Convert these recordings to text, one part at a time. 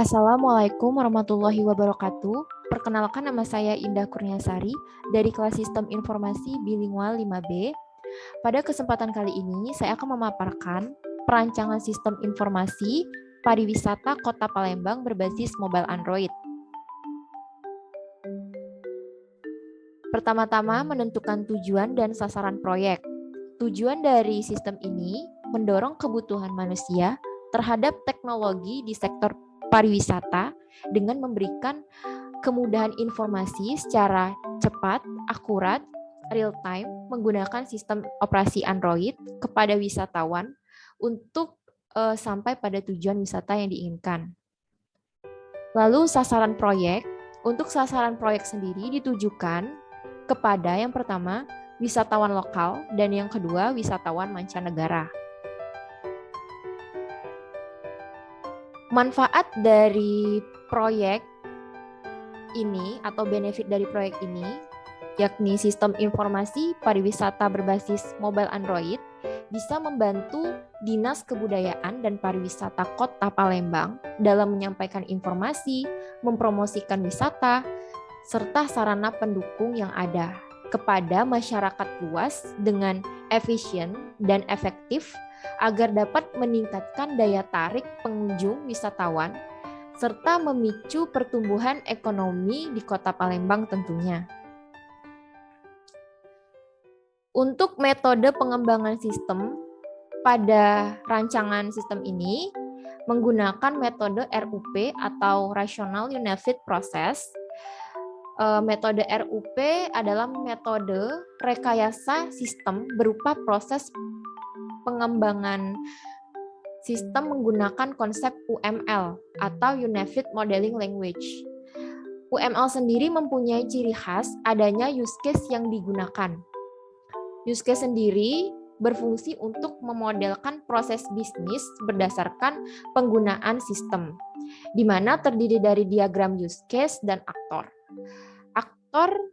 Assalamualaikum warahmatullahi wabarakatuh. Perkenalkan, nama saya Indah Kurniasari dari kelas Sistem Informasi Bilingual 5B. Pada kesempatan kali ini, saya akan memaparkan perancangan sistem informasi pariwisata Kota Palembang berbasis mobile Android. Pertama-tama, menentukan tujuan dan sasaran proyek. Tujuan dari sistem ini mendorong kebutuhan manusia terhadap teknologi di sektor pariwisata dengan memberikan kemudahan informasi secara cepat, akurat, real time menggunakan sistem operasi Android kepada wisatawan untuk sampai pada tujuan wisata yang diinginkan. Lalu sasaran proyek, untuk sasaran proyek sendiri ditujukan kepada yang pertama wisatawan lokal dan yang kedua wisatawan mancanegara. Manfaat dari proyek ini atau benefit dari proyek ini yakni sistem informasi pariwisata berbasis mobile Android bisa membantu Dinas Kebudayaan dan Pariwisata Kota Palembang dalam menyampaikan informasi, mempromosikan wisata, serta sarana pendukung yang ada kepada masyarakat luas dengan efisien dan efektif agar dapat meningkatkan daya tarik pengunjung wisatawan serta memicu pertumbuhan ekonomi di Kota Palembang tentunya. Untuk metode pengembangan sistem pada rancangan sistem ini menggunakan metode RUP atau Rational Unified Process. Metode RUP adalah metode rekayasa sistem berupa proses pengembangan sistem menggunakan konsep UML atau Unified Modeling Language. UML sendiri mempunyai ciri khas adanya use case yang digunakan. Use case sendiri berfungsi untuk memodelkan proses bisnis berdasarkan penggunaan sistem, di mana terdiri dari diagram use case dan aktor. Aktor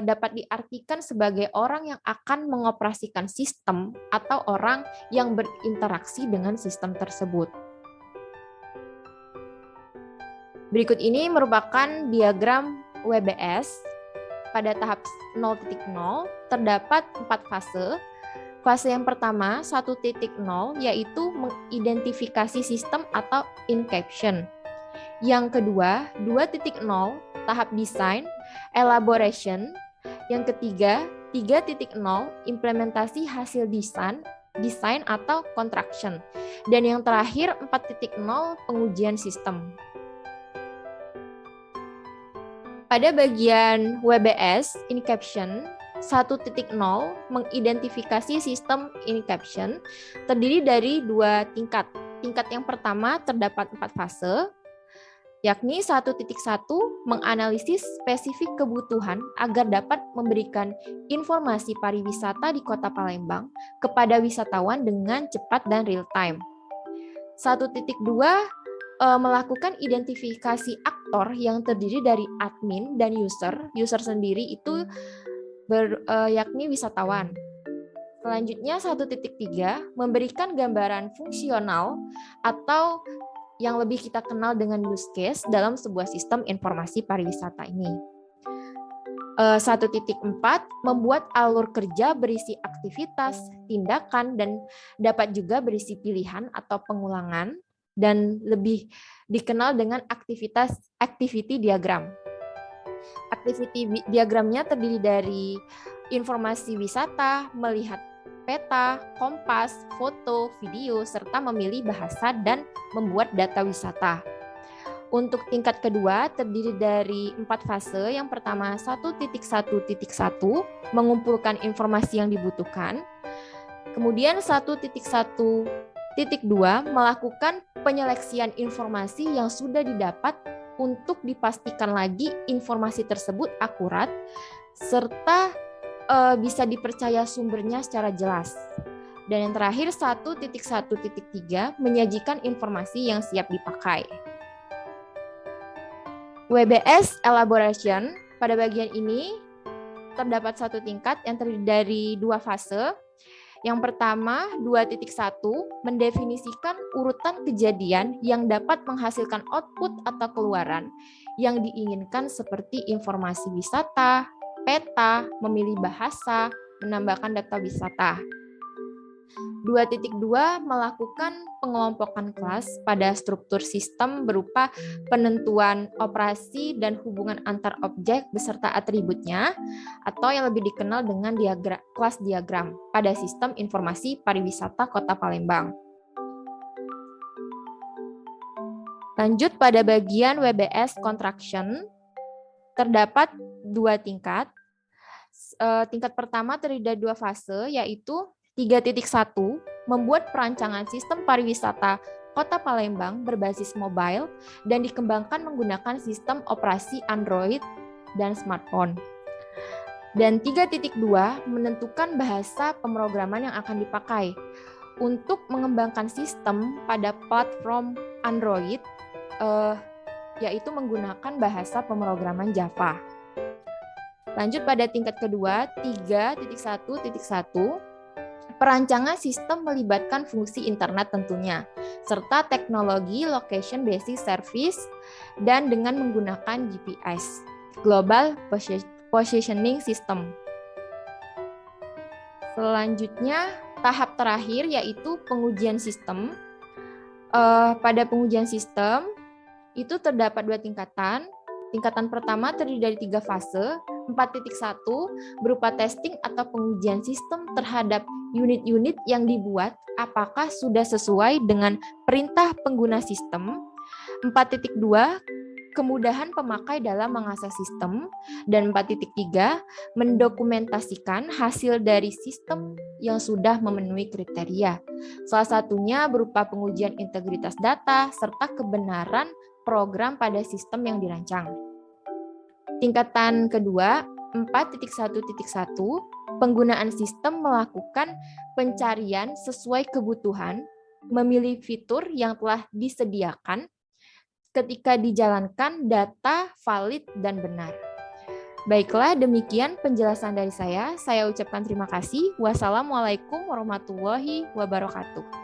dapat diartikan sebagai orang yang akan mengoperasikan sistem atau orang yang berinteraksi dengan sistem tersebut. Berikut ini merupakan diagram WBS. Pada tahap 0.0 terdapat 4 fase. Fase yang pertama 1.0 yaitu mengidentifikasi sistem atau inception. Yang kedua 2.0 tahap desain, elaboration. Yang ketiga 3.0 implementasi hasil desain atau construction. Dan yang terakhir 4.0 pengujian sistem. Pada bagian WBS inception 1.0 mengidentifikasi sistem inception terdiri dari 2 tingkat. Tingkat yang pertama terdapat 4 fase, yakni 1.1 menganalisis spesifik kebutuhan agar dapat memberikan informasi pariwisata di Kota Palembang kepada wisatawan dengan cepat dan real time. 1.2 melakukan identifikasi aktor yang terdiri dari admin dan user. User sendiri itu yakni wisatawan. Selanjutnya 1.3 memberikan gambaran fungsional atau yang lebih kita kenal dengan use case dalam sebuah sistem informasi pariwisata ini. 1.4 membuat alur kerja berisi aktivitas, tindakan, dan dapat juga berisi pilihan atau pengulangan, dan lebih dikenal dengan activity diagram. Activity diagramnya terdiri dari informasi wisata, melihat peta, kompas, foto, video, serta memilih bahasa dan membuat data wisata. Untuk tingkat kedua terdiri dari 4 fase. Yang pertama 1.1.1 mengumpulkan informasi yang dibutuhkan. Kemudian 1.1.2 melakukan penyeleksian informasi yang sudah didapat untuk dipastikan lagi informasi tersebut akurat serta bisa dipercaya sumbernya secara jelas. Dan yang terakhir 1.1.3 menyajikan informasi yang siap dipakai. WBS elaboration pada bagian ini terdapat 1 tingkat yang terdiri dari 2 fase. Yang pertama, 2.1 mendefinisikan urutan kejadian yang dapat menghasilkan output atau keluaran yang diinginkan seperti informasi wisata, peta, memilih bahasa, menambahkan data wisata. 2.2 melakukan pengelompokan kelas pada struktur sistem berupa penentuan operasi dan hubungan antar objek beserta atributnya, atau yang lebih dikenal dengan kelas diagram pada sistem informasi pariwisata Kota Palembang. Lanjut pada bagian WBS Contraction, terdapat 2 tingkat. Tingkat pertama terdiri dari 2 fase, yaitu 3.1 membuat perancangan sistem pariwisata Kota Palembang berbasis mobile dan dikembangkan menggunakan sistem operasi Android dan smartphone. Dan 3.2 menentukan bahasa pemrograman yang akan dipakai untuk mengembangkan sistem pada platform Android, yaitu menggunakan bahasa pemrograman Java. Lanjut pada tingkat kedua, 3.1.1, perancangan sistem melibatkan fungsi internet tentunya, serta teknologi location based service dan dengan menggunakan GPS, Global Positioning System. Selanjutnya, tahap terakhir yaitu pengujian sistem. Pada pengujian sistem, itu terdapat 2 tingkatan. Tingkatan pertama terdiri dari 3 fase. 4.1 berupa testing atau pengujian sistem terhadap unit-unit yang dibuat apakah sudah sesuai dengan perintah pengguna sistem. 4.2 kemudahan pemakai dalam mengakses sistem. Dan 4.3 mendokumentasikan hasil dari sistem yang sudah memenuhi kriteria. Salah satunya berupa pengujian integritas data serta kebenaran program pada sistem yang dirancang. Tingkatan kedua, 4.1.1, penggunaan sistem melakukan pencarian sesuai kebutuhan, memilih fitur yang telah disediakan ketika dijalankan data valid dan benar. Baiklah, demikian penjelasan dari saya. Saya ucapkan terima kasih. Wassalamualaikum warahmatullahi wabarakatuh.